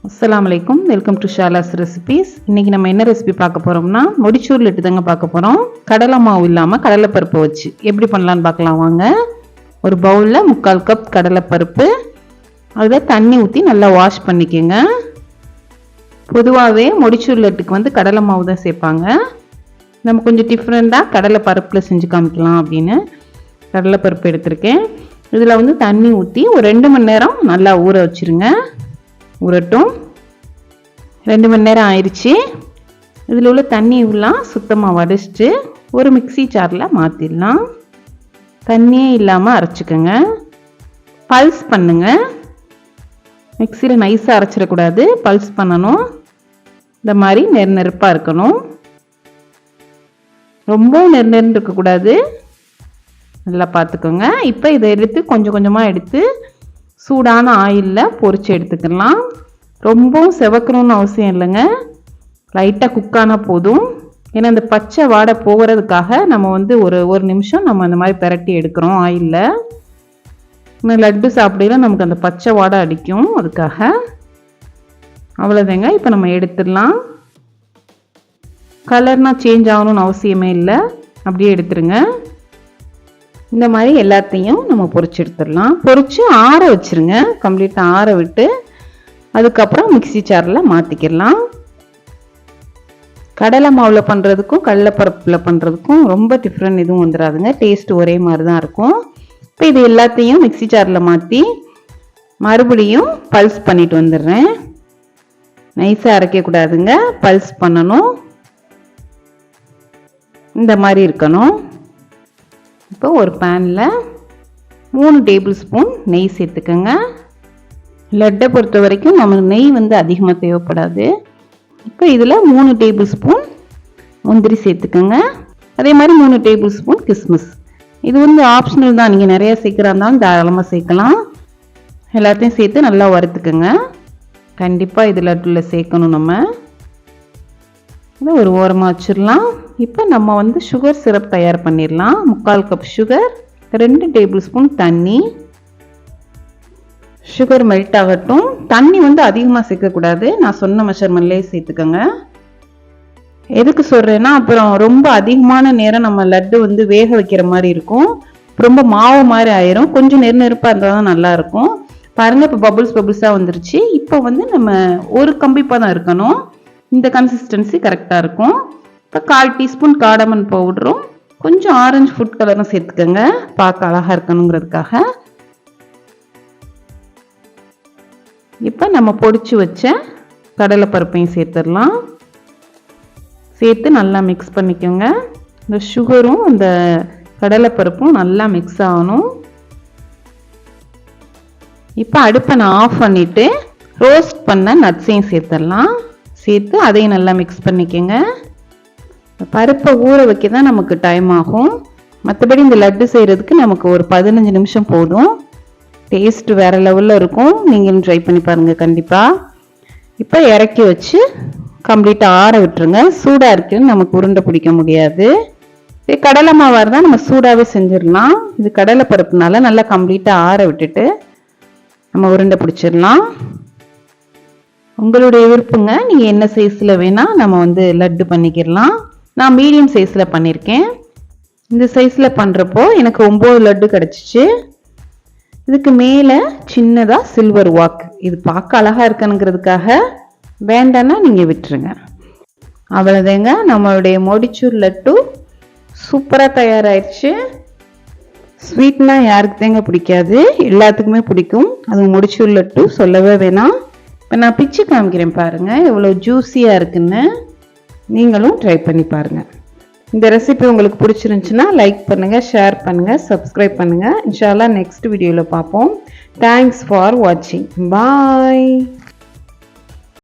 அஸ்ஸலாமு அலைக்கும். Welcome to Shala's recipes. இன்றைக்கி நம்ம என்ன ரெசிபி பார்க்க போகிறோம்னா முடிச்சூர் லட்டு தாங்க பார்க்க போகிறோம். கடலை மாவு இல்லாமல் கடலைப்பருப்பு வச்சு எப்படி பண்ணலான்னு பார்க்கலாம் வாங்க. ஒரு பவுலில் 3/4 கப் கடலைப்பருப்பு, அதில் தண்ணி ஊற்றி நல்லா வாஷ் பண்ணிக்கோங்க. பொதுவாகவே முடிச்சூர் லட்டுக்கு வந்து கடலை மாவு தான் சேர்ப்பாங்க. நம்ம கொஞ்சம் டிஃப்ரெண்ட்டாக கடலை பருப்பில் செஞ்சு காமிக்கலாம் அப்படின்னு கடலைப்பருப்பு எடுத்திருக்கேன். இதில் வந்து தண்ணி ஊற்றி ஒரு 2 மணி நேரம் நல்லா ஊற வச்சுருங்க. ஊறட்டும். 2 மணி நேரம் ஆயிடுச்சு. இதில் உள்ள தண்ணி எல்லாம் சுத்தமாக வடிச்சிட்டு ஒரு மிக்சி ஜாரில் மாற்றிடலாம். தண்ணியே இல்லாமல் அரைச்சிக்கோங்க. பல்ஸ் பண்ணுங்க. மிக்சியில் நைஸாக அரைச்சிடக்கூடாது, பல்ஸ் பண்ணணும். இந்த மாதிரி நெருப்பாக இருக்கணும். ரொம்ப நெருன்னு இருக்கக்கூடாது. நல்லா பார்த்துக்கோங்க. இப்போ இதை எடுத்து கொஞ்சம் கொஞ்சமாக எடுத்து சூடான ஆயிலில் பொரிச்சு எடுத்துக்கலாம். ரொம்பவும் செவக்கணும்னு அவசியம் இல்லைங்க, லைட்டாக குக்கானா போதும். ஏன்னா அந்த பச்சை வாடை போகிறதுக்காக நம்ம வந்து ஒரு நிமிஷம் நம்ம அந்த மாதிரி பிரட்டி எடுக்கிறோம் ஆயிலில். இன்னும் லட்டு சாப்பிடல நமக்கு அந்த பச்சை வாடை அடிக்கும், அதுக்காக. அவ்வளோதாங்க. இப்போ நம்ம எடுத்துடலாம். கலர்னால் சேஞ்ச் ஆகணும்னு அவசியமே இல்லை, அப்படியே எடுத்துருங்க. இந்த மாதிரி எல்லாத்தையும் நம்ம பொரிச்சு எடுத்துடலாம். பொரிச்சு ஆற வச்சுருங்க. கம்ப்ளீட்டாக ஆற விட்டு அதுக்கப்புறம் மிக்சி ஜாரில் மாற்றிக்கிடலாம். கடலை மாவில் பண்ணுறதுக்கும் கடலைப்பருப்பில் பண்ணுறதுக்கும் ரொம்ப டிஃப்ரெண்ட் எதுவும் வந்துடாதுங்க. டேஸ்ட் ஒரே மாதிரி தான் இருக்கும். இப்போ இது எல்லாத்தையும் மிக்சி ஜாரில் மாற்றி மறுபடியும் பல்ஸ் பண்ணிட்டு வந்துடுறேன். நைஸாக அரைக்கக்கூடாதுங்க, பல்ஸ் பண்ணணும். இந்த மாதிரி இருக்கணும். இப்போ ஒரு பேனில் 3 டேபிள் ஸ்பூன் நெய் சேர்த்துக்கோங்க. லட்டை பொறுத்த வரைக்கும் நமக்கு நெய் வந்து அதிகமாக தேவைப்படாது. இப்போ இதில் 3 டேபிள் ஸ்பூன் முந்திரி சேர்த்துக்கோங்க. அதே மாதிரி 3 டேபிள் ஸ்பூன் கிஸ்மிஸ். இது வந்து ஆப்ஷனல் தான், நீங்கள் நிறையா சேர்க்குறா இருந்தாலும் தாராளமாக சேர்க்கலாம். எல்லாத்தையும் சேர்த்து நல்லா வறுத்துக்கோங்க. கண்டிப்பாக இது லட்டில் சேர்க்கணும். நம்ம இதை ஒரு ஓரமாக வச்சிடலாம். இப்போ நம்ம வந்து சுகர் சிரப் தயார் பண்ணிடலாம். 3/4 கப் சுகர், 2 டேபிள் ஸ்பூன் தண்ணி. சுகர் மெல்ட் ஆகட்டும். தண்ணி வந்து அதிகமாக சேர்க்கக்கூடாது, நான் சொன்ன மெஷர்மெண்ட்லேயே சேர்த்துக்கோங்க. எதுக்கு சொல்கிறேன்னா அப்புறம் ரொம்ப அதிகமான நேரம் நம்ம லட்டு வந்து வேக வைக்கிற மாதிரி இருக்கும், ரொம்ப மாவு மாதிரி ஆயிரும். கொஞ்சம் நெருப்பாக இருந்தால் தான் நல்லாயிருக்கும். பாருங்கள், இப்போ பபுள்ஸாக வந்துருச்சு. இப்போ வந்து நம்ம ஒரு கம்பிப்பாக தான் இருக்கணும். இந்த கன்சிஸ்டன்சி கரெக்டாக இருக்கும். இப்போ 1/4 டீஸ்பூன் காடமன் பவுடரும் கொஞ்சம் ஆரஞ்சு ஃபுட் கலரும் சேர்த்துக்கோங்க, பார்க்க அழகாக இருக்கணுங்கிறதுக்காக. இப்போ நம்ம பொடிச்சு வச்ச கடலைப்பருப்பையும் சேர்த்துடலாம். சேர்த்து நல்லா மிக்ஸ் பண்ணிக்கோங்க. இந்த சுகரும் அந்த கடலைப்பருப்பும் நல்லா மிக்ஸ் ஆகணும். இப்போ அடுப்பை நான் ஆஃப் பண்ணிவிட்டு ரோஸ்ட் பண்ண நட்ஸையும் சேர்த்துடலாம். சேர்த்து அதையும் நல்லா மிக்ஸ் பண்ணிக்கோங்க. பருப்பை ஊற வைக்க தான் நமக்கு டைம் ஆகும். மற்றபடி இந்த லட்டு செய்கிறதுக்கு நமக்கு ஒரு 15 நிமிஷம் போதும். டேஸ்ட் வேறு லெவலில் இருக்கும். நீங்களும் ட்ரை பண்ணி பாருங்கள் கண்டிப்பாக. இப்போ இறக்கி வச்சு கம்ப்ளீட்டாக ஆற விட்டுருங்க. சூடாக இருக்குன்னு நமக்கு உருண்டை பிடிக்க முடியாது. இது கடலை மாவாக இருந்தால் நம்ம சூடாகவே செஞ்சிடலாம். இது கடலை பருப்புனால நல்லா கம்ப்ளீட்டாக ஆற விட்டுட்டு நம்ம உருண்டை பிடிச்சிடலாம். உங்களுடைய விருப்பங்க, நீங்கள் என்ன சைஸில் வேணால் நம்ம வந்து லட்டு பண்ணிக்கிடலாம். நான் மீடியம் சைஸில் பண்ணியிருக்கேன். இந்த சைஸில் பண்ணுறப்போ எனக்கு 9 லட்டு கிடச்சிச்சு. இதுக்கு மேலே சின்னதாக சில்வர் வாக், இது பார்க்க அழகாக இருக்கணுங்கிறதுக்காக, வேண்டான்னா நீங்கள் விட்டுருங்க. அவ்வளோதாங்க, நம்மளுடைய முடிச்சூர் லட்டு சூப்பராக தயாராகிடுச்சு. ஸ்வீட்னா யாருக்கு தாங்க பிடிக்காது, எல்லாத்துக்குமே பிடிக்கும். அது முடிச்சூர் லட்டு சொல்லவே வேணாம். இப்போ நான் பிச்சு காமிக்கிறேன் பாருங்கள், எவ்வளோ ஜூஸியாக இருக்குன்னு. நீங்களும் ட்ரை பண்ணி பாருங்கள். இந்த ரெசிபி உங்களுக்கு பிடிச்சிருந்துச்சுன்னா லைக் பண்ணுங்கள், ஷேர் பண்ணுங்கள், சப்ஸ்கிரைப் பண்ணுங்கள். இன்ஷா அல்லாஹ் நெக்ஸ்ட் வீடியோவில் பார்ப்போம். தேங்க்ஸ் ஃபார் வாட்சிங். பாய்.